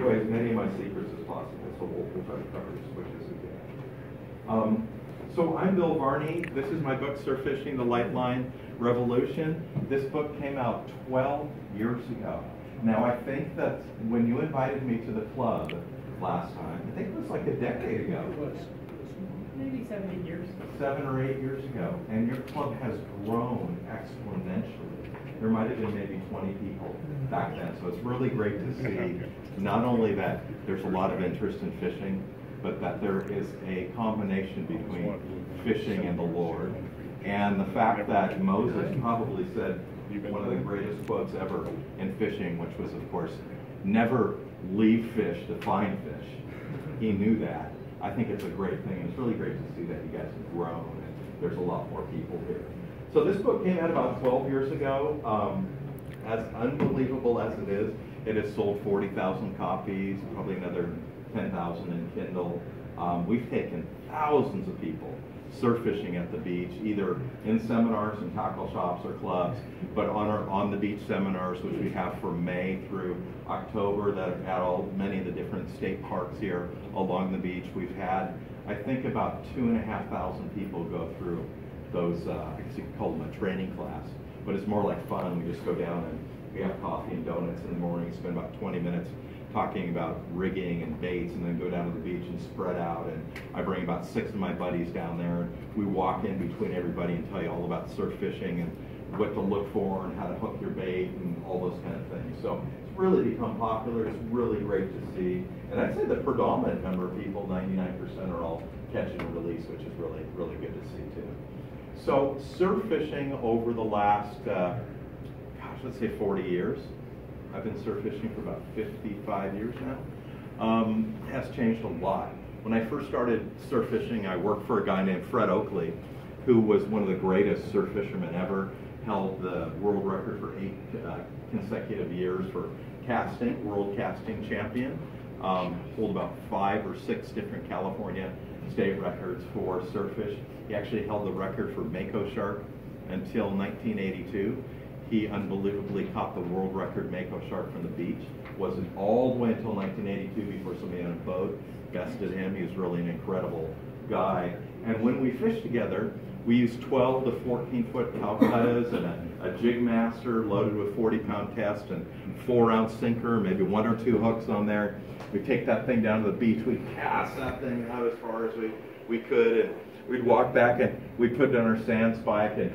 away as many of my secrets as possible, so we'll try to cover as quick as we can. So I'm Bill Varney. This is my book, Surf Fishing: The Lightline Revolution. This book came out 12 years ago. Now, I think that when you invited me to the club last time, I think it was like a decade ago. It was. Maybe 7, 8 years. 7 or 8 years ago. And your club has grown exponentially. There might have been maybe 20 people back then. So it's really great to see not only that there's a lot of interest in fishing, but that there is a combination between fishing and the Lord. And the fact that Moses probably said one of the greatest quotes ever in fishing, which was, of course, never leave fish to find fish. He knew that. I think it's a great thing. It's really great to see that you guys have grown and there's a lot more people here. So this book came out about 12 years ago. As unbelievable as it has sold 40,000 copies, probably another 10,000 in Kindle. We've taken thousands of people surf fishing at the beach, either in seminars and tackle shops or clubs, but on the beach seminars, which we have from May through October, that have had many of the different state parks here along the beach. We've had, I think, about 2,500 people go through those, I guess you could call them a training class, but it's more like fun. We just go down and we have coffee and donuts in the morning, spend about 20 minutes talking about rigging and baits, and then go down to the beach and spread out. And I bring about 6 of my buddies down there, and we walk in between everybody and tell you all about surf fishing and what to look for and how to hook your bait and all those kind of things. So it's really become popular. It's really great to see. And I'd say the predominant number of people, 99%, are all catch and release, which is really, really good to see too. So surf fishing over the last, let's say 40 years. I've been surf fishing for about 55 years now. Has changed a lot. When I first started surf fishing, I worked for a guy named Fred Oakley, who was one of the greatest surf fishermen ever, held the world record for 8 consecutive years for casting, world casting champion, hold about 5 or 6 different California state records for surf fish. He actually held the record for mako shark until 1982. He unbelievably caught the world record mako shark from the beach. Wasn't all the way until 1982 before somebody on a boat bested him. He was really an incredible guy. And when we fished together, we used 12 to 14-foot Calcuttas and a jig master loaded with 40-pound test and 4-ounce sinker, maybe 1 or 2 hooks on there. We'd take that thing down to the beach. We'd cast that thing out as far as we could, and we'd walk back and we'd put it on our sand spike and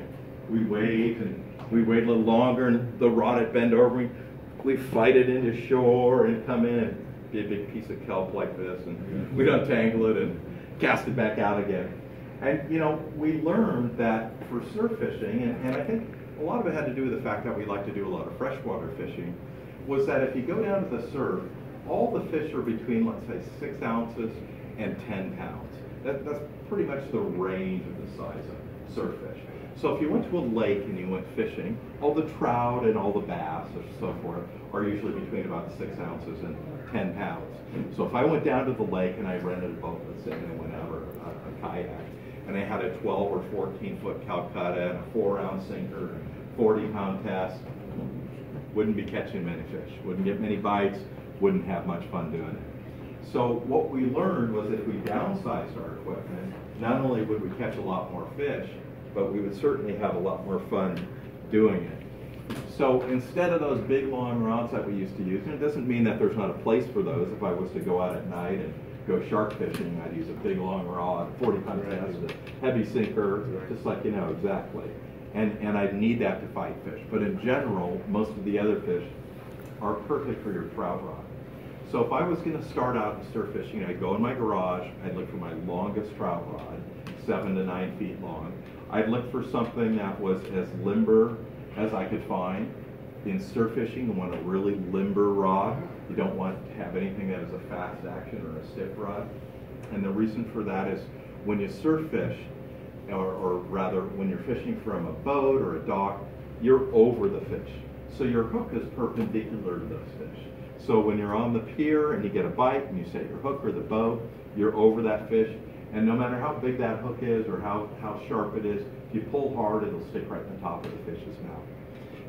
we'd wait, and we'd wait a little longer, and the rod would bend over. We'd fight it into shore and come in and be a big piece of kelp like this, and we'd untangle it and cast it back out again. And you know, we learned that for surf fishing, and I think a lot of it had to do with the fact that we like to do a lot of freshwater fishing, was that if you go down to the surf, all the fish are between, let's say, 6 ounces and 10 pounds. That's pretty much the range of the size of surf fish. So if you went to a lake and you went fishing, all the trout and all the bass and so forth are usually between about 6 ounces and 10 pounds. So if I went down to the lake and I rented a boat, let's say, and I went out, or a kayak, and I had a 12 or 14-foot Calcutta and a 4-ounce sinker, 40-pound test, wouldn't be catching many fish, wouldn't get many bites, wouldn't have much fun doing it. So what we learned was if we downsized our equipment, not only would we catch a lot more fish, but we would certainly have a lot more fun doing it. So instead of those big long rods that we used to use, and it doesn't mean that there's not a place for those. If I was to go out at night and go shark fishing, I'd use a big long rod, 40-pound test, a heavy sinker, just like, you know, exactly. And I'd need that to fight fish. But in general, most of the other fish are perfect for your trout rod. So if I was going to start out surf fishing, I'd go in my garage, I'd look for my longest trout rod, 7 to 9 feet long. I'd look for something that was as limber as I could find. In surf fishing, you want a really limber rod. You don't want to have anything that is a fast action or a stiff rod. And the reason for that is when you surf fish, or rather when you're fishing from a boat or a dock, you're over the fish. So your hook is perpendicular to those fish. So when you're on the pier and you get a bite and you set your hook or the boat, you're over that fish. And no matter how big that hook is or how sharp it is, if you pull hard, it'll stick right in the top of the fish's mouth.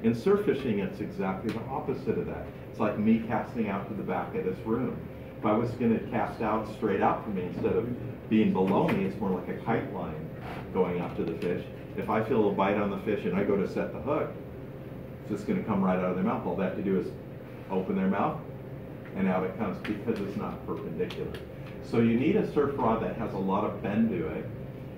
In surf fishing, it's exactly the opposite of that. It's like me casting out to the back of this room. If I was going to cast out straight out from me instead of being below me, it's more like a kite line going out to the fish. If I feel a bite on the fish and I go to set the hook, it's just going to come right out of their mouth. All they have to do is open their mouth and out it comes because it's not perpendicular. So you need a surf rod that has a lot of bend to it.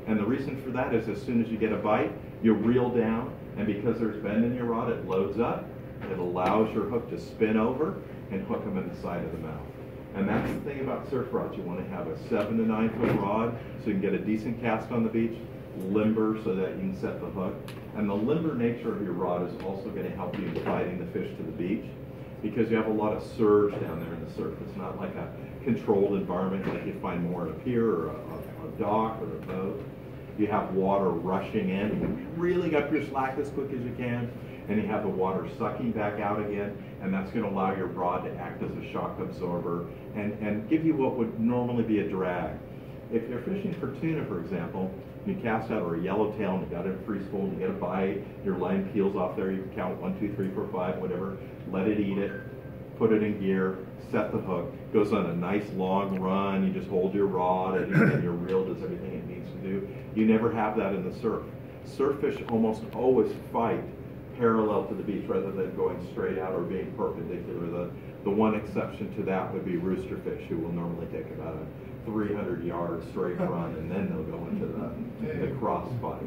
And the reason for that is as soon as you get a bite, you reel down, and because there's bend in your rod, it loads up. It allows your hook to spin over and hook them in the side of the mouth. And that's the thing about surf rods. You want to have a 7 to 9 foot rod so you can get a decent cast on the beach, limber so that you can set the hook. And the limber nature of your rod is also going to help you in guiding the fish to the beach because you have a lot of surge down there in the surf. It's not like a controlled environment like you find more at a pier or a dock or a boat. You have water rushing in, you reeling up your slack as quick as you can, and you have the water sucking back out again, and that's going to allow your rod to act as a shock absorber and give you what would normally be a drag. If you're fishing for tuna, for example, you cast out or a yellowtail and you got it in free spool and you get a bite, your line peels off there, you count 1, 2, 3, 4, 5, whatever, let it eat it, put it in gear, set the hook, goes on a nice long run, you just hold your rod and your reel does everything it needs to do. You never have that in the surf. Surf fish almost always fight parallel to the beach rather than going straight out or being perpendicular. The one exception to that would be roosterfish, who will normally take about a 300-yard straight run and then they'll go into the crossfire.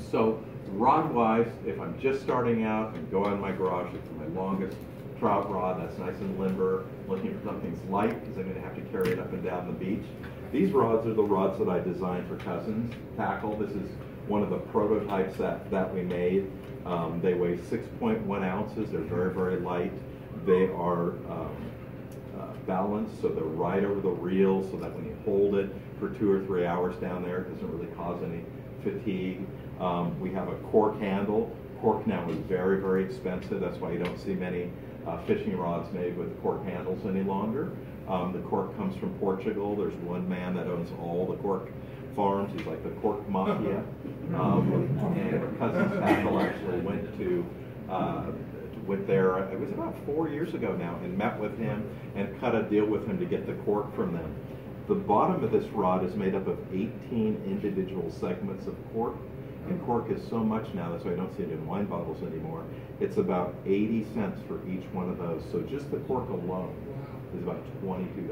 So rod-wise, if I'm just starting out and go out in my garage, it's my longest trout rod that's nice and limber, looking for something light because I'm going to have to carry it up and down the beach. These rods are the rods that I designed for Cousins tackle. This is one of the prototypes that we made. They weigh 6.1 ounces. They're very, very light. They are balanced, so they're right over the reel so that when you hold it for 2 or 3 hours down there, it doesn't really cause any fatigue. We have a cork handle. Cork now is very, very expensive. That's why you don't see many fishing rods made with cork handles any longer. The cork comes from Portugal. There's one man that owns all the cork farms. He's like the cork mafia. And Cousins Tackle actually went there, it was about 4 years ago now, and met with him and cut a deal with him to get the cork from them. The bottom of this rod is made up of 18 individual segments of cork. And cork is so much now, that's why I don't see it in wine bottles anymore. It's about 80 cents for each one of those. So just the cork alone is about $22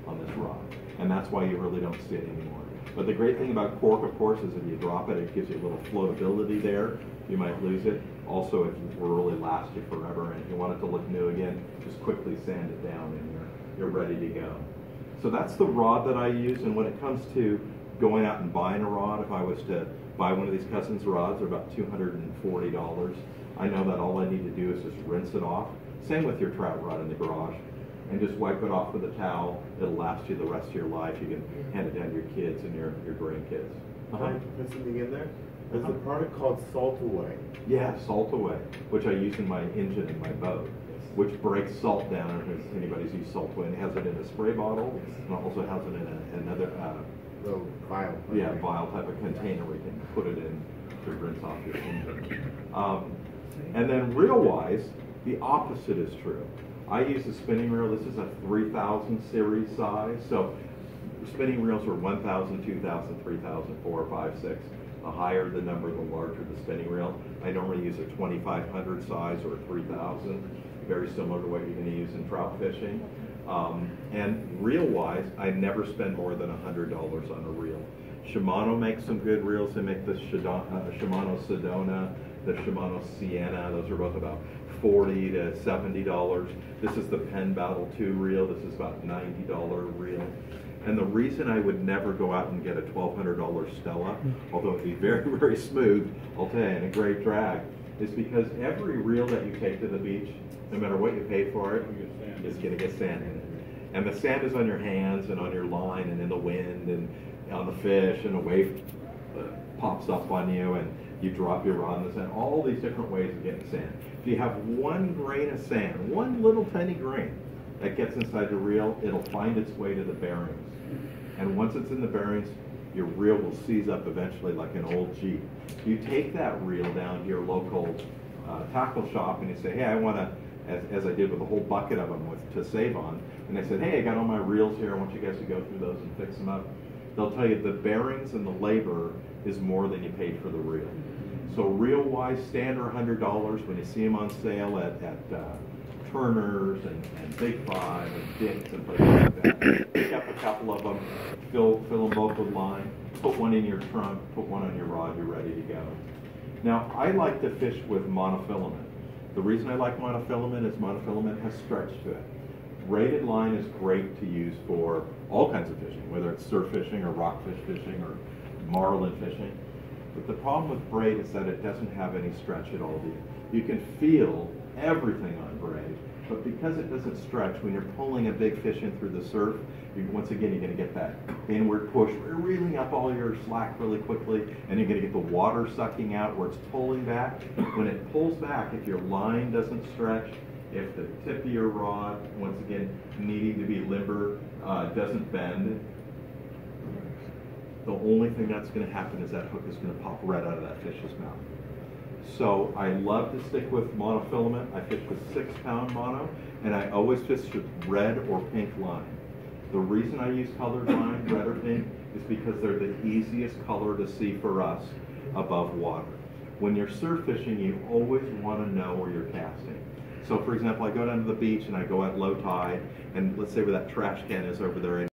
on this rod. And that's why you really don't see it anymore. But the great thing about cork, of course, is if you drop it, it gives you a little floatability there. You might lose it. Also, it will really last you forever. And if you want it to look new again, just quickly sand it down and you're ready to go. So that's the rod that I use. And when it comes to going out and buying a rod, if I was to buy one of these Cousins rods, they're about $240. I know that all I need to do is just rinse it off. Same with your trout rod in the garage. And just wipe it off with a towel. It'll last you the rest of your life. You can hand it down to your kids and your grandkids. Can I put something in there? There's a product called Salt Away. Yeah, Salt Away, which I use in my engine in my boat, which breaks salt down. If anybody's used Salt Away, and it has it in a spray bottle, and also has it in another little vial. Yeah, vial type of container where you can put it in to rinse off your engine. And then reel-wise, the opposite is true. I use a spinning reel. This is a 3000 series size. So spinning reels are 1000, 2000, 3000, 4, 5, 6. The higher the number, the larger the spinning reel. I normally use a 2500 size or a 3000, very similar to what you're going to use in trout fishing. And reel-wise, I never spend more than $100 on a reel. Shimano makes some good reels. They make the Shimano Sedona, the Shimano Sienna. Those are both about $40 to $70. This is the Penn Battle 2 reel. This is about $90 reel. And the reason I would never go out and get a $1,200 Stella, although it'd be very, very smooth, I'll tell you, and a great drag, is because every reel that you take to the beach, no matter what you pay for it, is going to get sand in it. And the sand is on your hands and on your line and in the wind and on the fish, and a wave pops up on you and you drop your rod in the sand. All these different ways of getting sand. If you have one grain of sand, one little tiny grain that gets inside the reel, it'll find its way to the bearings. And once it's in the bearings, your reel will seize up eventually like an old Jeep. You take that reel down to your local tackle shop and you say, hey, I want to, as I did with a whole bucket of them to save on, and they said, hey, I got all my reels here, I want you guys to go through those and fix them up. They'll tell you the bearings and the labor is more than you paid for the reel. So reel-wise, standard $100 when you see them on sale at Turner's and Big Five and Dick's and places like that. Pick up a couple of them, fill them both with line, put one in your trunk, put one on your rod, you're ready to go. Now, I like to fish with monofilament. The reason I like monofilament is monofilament has stretch to it. Braided line is great to use for all kinds of fishing, whether it's surf fishing or rockfish fishing or marlin fishing. But the problem with braid is that it doesn't have any stretch at all. You can feel everything on braid, but because it doesn't stretch, when you're pulling a big fish in through the surf, once again, you're going to get that inward push. You're reeling up all your slack really quickly, and you're going to get the water sucking out where it's pulling back. When it pulls back, if your line doesn't stretch, if the tip of your rod, once again, needing to be limber, doesn't bend, the only thing that's going to happen is that hook is going to pop right out of that fish's mouth. So I love to stick with monofilament. I fish with 6-pound mono, and I always fish with red or pink line. The reason I use colored line, red or pink, is because they're the easiest color to see for us above water. When you're surf fishing, you always want to know where you're casting. So for example, I go down to the beach and I go at low tide, and let's say where that trash can is over there,